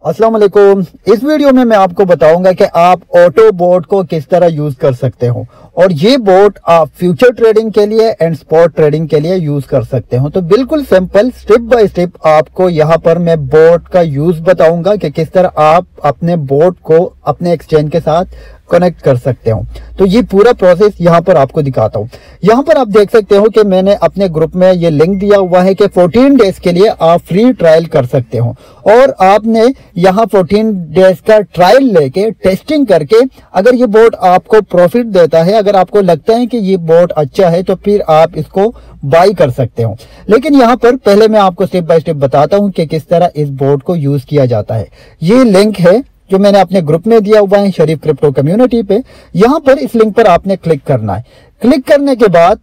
अस्सलाम वालेकुम। इस वीडियो में मैं आपको बताऊंगा कि आप ऑटो बोट को किस तरह यूज कर सकते हो और ये बोट आप फ्यूचर ट्रेडिंग के लिए एंड स्पॉट ट्रेडिंग के लिए यूज कर सकते हो। तो बिल्कुल सिंपल स्टेप बाय स्टेप आपको यहाँ पर मैं बोट का यूज बताऊंगा कि किस तरह आप अपने बोट को अपने एक्सचेंज के साथ कनेक्ट कर सकते हो। तो ये पूरा प्रोसेस यहाँ पर आपको दिखाता हूँ। यहाँ पर आप देख सकते हो कि मैंने अपने ग्रुप में ये लिंक दिया हुआ है कि 14 डेज के लिए आप फ्री ट्रायल कर सकते हो और आपने यहाँ 14 डेज का ट्रायल लेके टेस्टिंग करके अगर ये बोट आपको प्रॉफिट देता है, अगर आपको लगता है कि ये बोट अच्छा है तो फिर आप इसको बाई कर सकते हो। लेकिन यहाँ पर पहले मैं आपको स्टेप बाय स्टेप बताता हूँ कि किस तरह इस बोट को यूज किया जाता है। ये लिंक है जो मैंने अपने ग्रुप में दिया हुआ है शरीफ क्रिप्टो कम्युनिटी पे। यहां पर इस लिंक पर आपने क्लिक करना है। क्लिक करने के बाद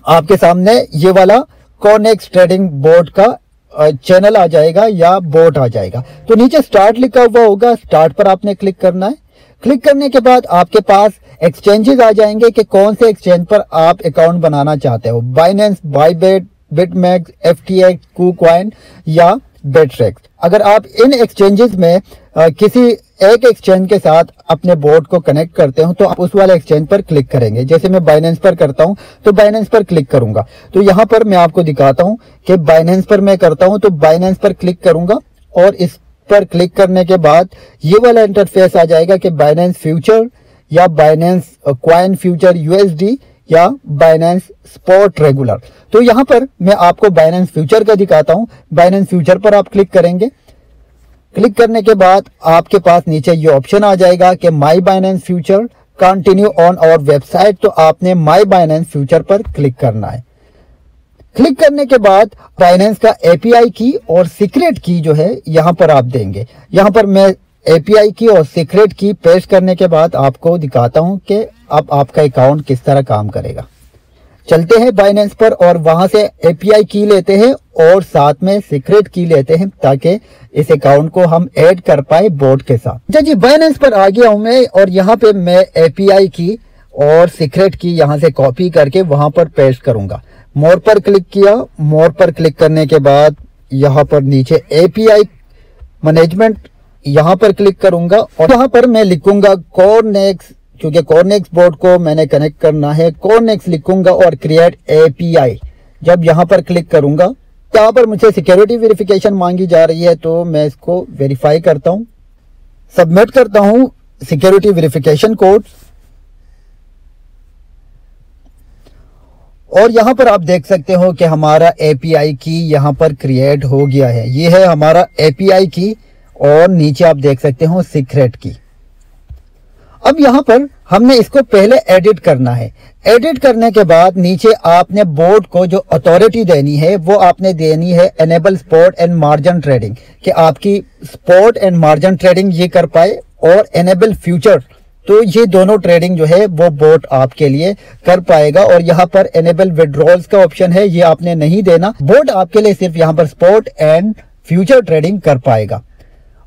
आपके सामने ये वाला कॉनेक्स ट्रेडिंग बोट का चैनल आ जाएगा या बोट आ जाएगा। तो नीचे स्टार्ट लिखा हुआ होगा, स्टार्ट पर आपने क्लिक करना है। क्लिक करने के बाद आपके पास एक्सचेंजेस आ जाएंगे कि कौन से एक्सचेंज पर आप अकाउंट बनाना चाहते हो। Binance, Bybit, BitMEX, FTX, KuCoin या बेटरेक्स। अगर आप इन एक्सचेंजेस में किसी एक एक्सचेंज के साथ अपने बोट को कनेक्ट करते हो तो आप उस वाले एक्सचेंज पर क्लिक करेंगे। जैसे मैं बाइनेंस पर करता हूं तो बाइनेंस पर क्लिक करूंगा। तो यहां पर मैं आपको दिखाता हूं कि बाइनेंस पर मैं करता हूं तो बाइनेंस पर क्लिक करूंगा और इस पर क्लिक करने के बाद ये वाला इंटरफेस आ जाएगा कि बाइनेंस फ्यूचर या बाइनेंस कॉइन फ्यूचर USD या बाइनेंस स्पॉट रेगुलर। तो यहां पर मैं आपको बाइनेंस फ्यूचर का दिखाता हूं। बाइनेंस फ्यूचर पर आप क्लिक करेंगे। क्लिक करने के बाद आपके पास नीचे ये ऑप्शन आ जाएगा कि my Binance future continue on our website. तो आपने माई बाइनेंस फ्यूचर पर क्लिक करना है। क्लिक करने के बाद बाइनेंस का API की और सीक्रेट की जो है यहां पर आप देंगे। यहां पर मैं API की और सीक्रेट की पेस्ट करने के बाद आपको दिखाता हूं कि अब आपका अकाउंट किस तरह काम करेगा। चलते हैं बाइनेंस पर और वहां से API की लेते हैं और साथ में सीक्रेट की लेते हैं ताकि इस अकाउंट को हम ऐड कर पाए बोट के साथ। अच्छा जी, बाइनेंस पर आ गया हूं मैं और यहाँ पे मैं API की और सीक्रेट की यहाँ से कॉपी करके वहां पर पेस्ट करूंगा। मोर पर क्लिक किया। मोर पर क्लिक करने के बाद यहाँ पर नीचे API मैनेजमेंट यहाँ पर क्लिक करूंगा और यहाँ पर मैं लिखूंगा कॉर्नेक्स, क्योंकि कॉर्नेक्स बोर्ड को मैंने कनेक्ट करना है। कॉर्नेक्स लिखूंगा और क्रिएट API। जब यहाँ पर क्लिक करूंगा तो यहाँ पर मुझे सिक्योरिटी वेरिफिकेशन मांगी जा रही है तो मैं इसको वेरीफाई करता हूँ, सबमिट करता हूँ सिक्योरिटी वेरिफिकेशन कोड और यहाँ पर आप देख सकते हो कि हमारा API की यहाँ पर क्रिएट हो गया है। ये है हमारा API की और नीचे आप देख सकते हो सीक्रेट की। अब यहाँ पर हमने इसको पहले एडिट करना है। एडिट करने के बाद नीचे आपने बोर्ड को जो अथॉरिटी देनी है वो आपने देनी है enable spot and margin trading, कि आपकी स्पॉट एंड मार्जिन ट्रेडिंग ये कर पाए और एनेबल फ्यूचर, तो ये दोनों ट्रेडिंग जो है वो बोट आपके लिए कर पाएगा। और यहाँ पर एनेबल विड्रॉल्स का ऑप्शन है, ये आपने नहीं देना। बोट आपके लिए सिर्फ यहाँ पर स्पॉट एंड फ्यूचर ट्रेडिंग कर पाएगा।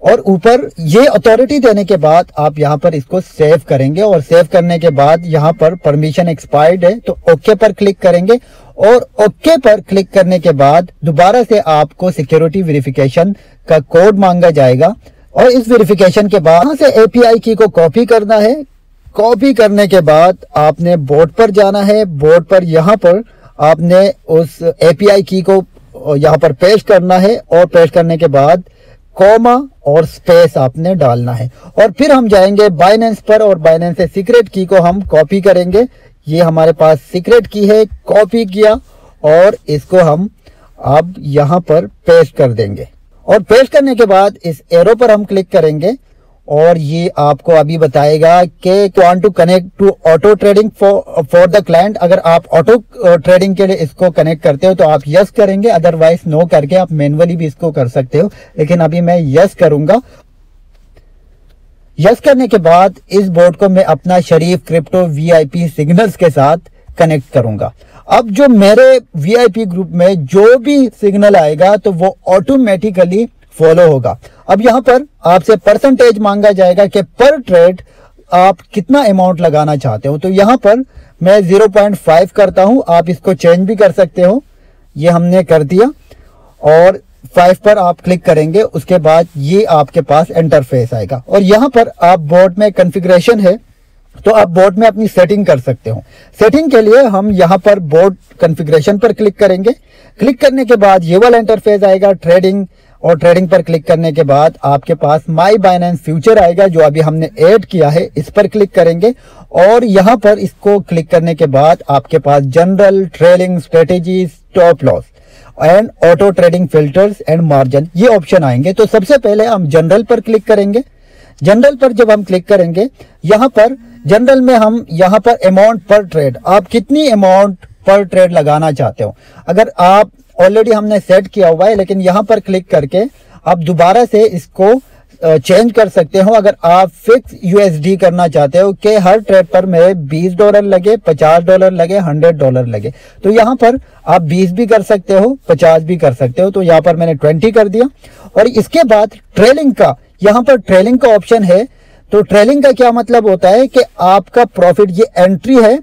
और ऊपर ये अथॉरिटी देने के बाद आप यहाँ पर इसको सेव करेंगे और सेव करने के बाद यहाँ पर परमिशन एक्सपायर्ड है तो ओके पर क्लिक करेंगे और ओके पर क्लिक करने के बाद दोबारा से आपको सिक्योरिटी वेरिफिकेशन का कोड मांगा जाएगा और इस वेरिफिकेशन के बाद यहाँ से API की को कॉपी करना है। कॉपी करने के बाद आपने बोट पर जाना है। बोट पर यहाँ पर आपने उस API की को यहाँ पर पेस्ट करना है और पेस्ट करने के बाद कॉमा और स्पेस आपने डालना है और फिर हम जाएंगे बाइनेंस पर और बाइनेंस से सीक्रेट की को हम कॉपी करेंगे। ये हमारे पास सीक्रेट की है, कॉपी किया और इसको हम अब यहाँ पर पेस्ट कर देंगे और पेस्ट करने के बाद इस एरो पर हम क्लिक करेंगे और ये आपको अभी बताएगा कि want to connect to auto trading for the client. अगर आप ऑटो ट्रेडिंग के लिए इसको कनेक्ट करते हो तो आप यस करेंगे, अदरवाइज नो करके आप मैनुअली भी इसको कर सकते हो, लेकिन अभी मैं यस करूंगा। यस करने के बाद इस बोर्ड को मैं अपना शरीफ क्रिप्टो VIP सिग्नल्स के साथ कनेक्ट करूंगा। अब जो मेरे VIP ग्रुप में जो भी सिग्नल आएगा तो वो ऑटोमेटिकली फॉलो होगा। अब यहाँ पर आपसे परसेंटेज मांगा जाएगा कि पर ट्रेड आप कितना अमाउंट लगाना चाहते हो। तो यहाँ पर मैं 0.5 करता हूं। आप इसको चेंज भी कर सकते हो। ये हमने कर दिया और 5 पर आप क्लिक करेंगे, उसके बाद ये आपके पास इंटरफेस आएगा और यहाँ पर आप बोर्ड में कॉन्फ़िगरेशन है तो आप बोर्ड में अपनी सेटिंग कर सकते हो। सेटिंग के लिए हम यहाँ पर बोर्ड कॉन्फ़िगरेशन पर क्लिक करेंगे। क्लिक करने के बाद ये वाला इंटरफेस आएगा ट्रेडिंग, और ट्रेडिंग पर क्लिक करने के बाद आपके पास माई बाइनेंस फ्यूचर आएगा जो अभी हमने ऐड किया है, इस पर क्लिक करेंगे और यहाँ पर इसको क्लिक करने के बाद आपके पास general, trading strategy, stop loss and auto trading filters and margin ये ऑप्शन आएंगे। तो सबसे पहले हम जनरल पर क्लिक करेंगे। जनरल पर जब हम क्लिक करेंगे, यहाँ पर जनरल में हम यहाँ पर अमाउंट पर ट्रेड, आप कितनी अमाउंट पर ट्रेड लगाना चाहते हो, अगर आप ऑलरेडी हमने सेट किया हुआ है, लेकिन यहाँ पर क्लिक करके आप दोबारा से इसको चेंज कर सकते हो। अगर आप फिक्स यूएसडी करना चाहते हो कि हर ट्रेड पर मेरे $20 लगे, $50 लगे, $100 लगे, तो यहाँ पर आप 20 भी कर सकते हो, 50 भी कर सकते हो। तो यहाँ पर मैंने 20 कर दिया। और इसके बाद ट्रेलिंग का, यहाँ पर ट्रेलिंग का ऑप्शन है। तो ट्रेलिंग का क्या मतलब होता है कि आपका प्रॉफिट, ये एंट्री है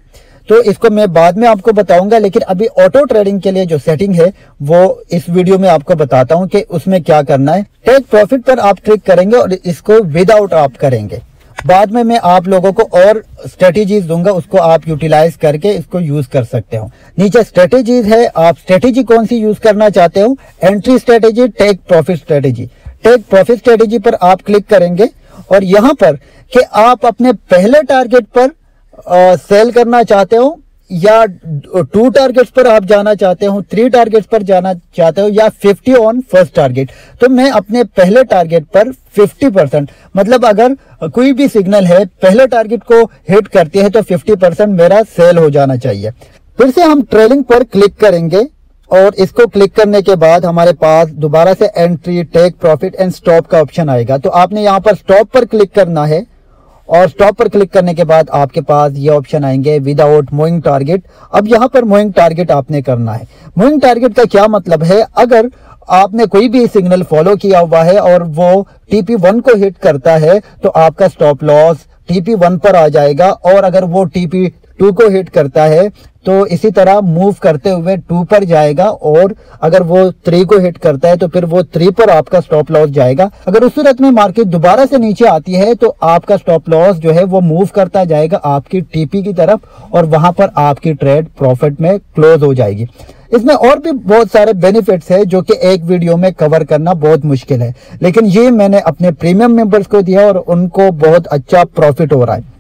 तो इसको मैं बाद में आपको बताऊंगा, लेकिन अभी ऑटो ट्रेडिंग के लिए जो सेटिंग है वो इस वीडियो में आपको बताता हूं कि उसमें क्या करना है। टेक प्रॉफिट पर आप क्लिक करेंगे और इसको विदाउट आप करेंगे। बाद में मैं आप लोगों को और स्ट्रेटेजीज दूंगा, उसको आप यूटिलाइज करके इसको यूज कर सकते हो। नीचे स्ट्रेटेजीज है, आप स्ट्रेटेजी कौन सी यूज करना चाहते हो, entry strategy, take profit strategy. Take profit strategy पर आप क्लिक करेंगे और यहाँ पर कि आप अपने पहले टारगेट पर सेल करना चाहते हो या 2 टारगेट्स पर आप जाना चाहते हो, 3 टारगेट्स पर जाना चाहते हो या 50 ऑन फर्स्ट टारगेट। तो मैं अपने पहले टारगेट पर 50%, मतलब अगर कोई भी सिग्नल है पहले टारगेट को हिट करती है तो 50% मेरा सेल हो जाना चाहिए। फिर से हम ट्रेलिंग पर क्लिक करेंगे और इसको क्लिक करने के बाद हमारे पास दोबारा से entry, take profit and stop का ऑप्शन आएगा। तो आपने यहाँ पर स्टॉप पर क्लिक करना है और स्टॉप पर क्लिक करने के बाद आपके पास ये ऑप्शन आएंगे विदाउट मूविंग टारगेट। अब यहाँ पर मूविंग टारगेट आपने करना है। मूविंग टारगेट का क्या मतलब है, अगर आपने कोई भी सिग्नल फॉलो किया हुआ है और वो TP1 को हिट करता है तो आपका स्टॉप लॉस TP1 पर आ जाएगा, और अगर वो TP2 को हिट करता है तो इसी तरह मूव करते हुए 2 पर जाएगा, और अगर वो 3 को हिट करता है तो फिर वो 3 पर आपका स्टॉप लॉस जाएगा। अगर उस सूरत में मार्केट दोबारा से नीचे आती है तो आपका स्टॉप लॉस जो है वो मूव करता जाएगा आपकी TP की तरफ, और वहां पर आपकी ट्रेड प्रॉफिट में क्लोज हो जाएगी। इसमें और भी बहुत सारे बेनिफिट्स है जो कि एक वीडियो में कवर करना बहुत मुश्किल है, लेकिन ये मैंने अपने प्रीमियम मेंबर्स को दिया और उनको बहुत अच्छा प्रॉफिट हो रहा है।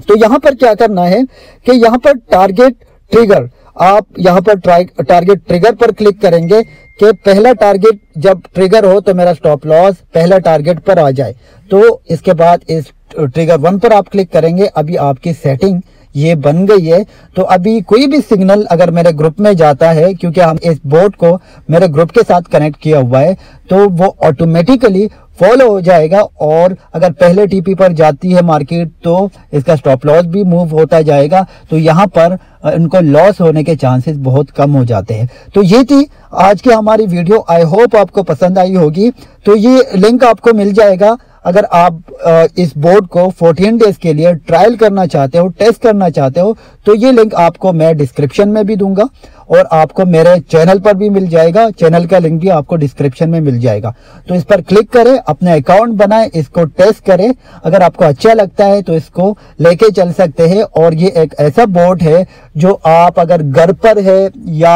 तो यहाँ पर क्या करना है कि यहाँ पर टारगेट ट्रिगर, आप यहाँ पर टारगेट ट्रिगर पर क्लिक करेंगे कि पहला टारगेट जब ट्रिगर हो तो मेरा स्टॉप लॉस पहला टारगेट पर आ जाए। तो इसके बाद इस ट्रिगर 1 पर आप क्लिक करेंगे। अभी आपकी सेटिंग ये बन गई है। तो अभी कोई भी सिग्नल अगर मेरे ग्रुप में जाता है, क्योंकि हम इस बोर्ड को मेरे ग्रुप के साथ कनेक्ट किया हुआ है, तो वो ऑटोमेटिकली फॉलो हो जाएगा, और अगर पहले TP पर जाती है मार्केट तो इसका स्टॉप लॉस भी मूव होता जाएगा। तो यहाँ पर इनको लॉस होने के चांसेस बहुत कम हो जाते हैं। तो ये थी आज की हमारी वीडियो। आई होप आपको पसंद आई होगी। तो ये लिंक आपको मिल जाएगा अगर आप इस बोर्ड को 14 डेज के लिए ट्रायल करना चाहते हो, टेस्ट करना चाहते हो, तो ये लिंक आपको मैं डिस्क्रिप्शन में भी दूंगा और आपको मेरे चैनल पर भी मिल जाएगा। चैनल का लिंक भी आपको डिस्क्रिप्शन में मिल जाएगा। तो इस पर क्लिक करें, अपने अकाउंट बनाएं, इसको टेस्ट करें। अगर आपको अच्छा लगता है तो इसको लेके चल सकते हैं। और ये एक ऐसा बोर्ड है जो आप अगर घर पर है या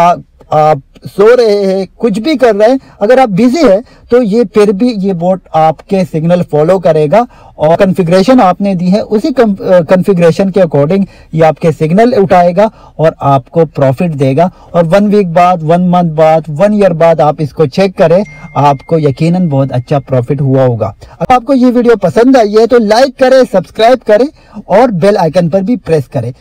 आप सो रहे हैं, कुछ भी कर रहे हैं, अगर आप बिजी है तो ये फिर भी ये बोर्ड आपके सिग्नल फॉलो करेगा, और कॉन्फ़िगरेशन आपने दी है उसी कॉन्फ़िगरेशन के अकॉर्डिंग ये आपके सिग्नल उठाएगा और आपको प्रॉफिट देगा। और 1 वीक बाद, 1 मंथ बाद, 1 ईयर बाद आप इसको चेक करें, आपको यकीनन बहुत अच्छा प्रॉफिट हुआ होगा। अगर आपको ये वीडियो पसंद आई है तो लाइक करें, सब्सक्राइब करें और बेल आइकन पर भी प्रेस करें।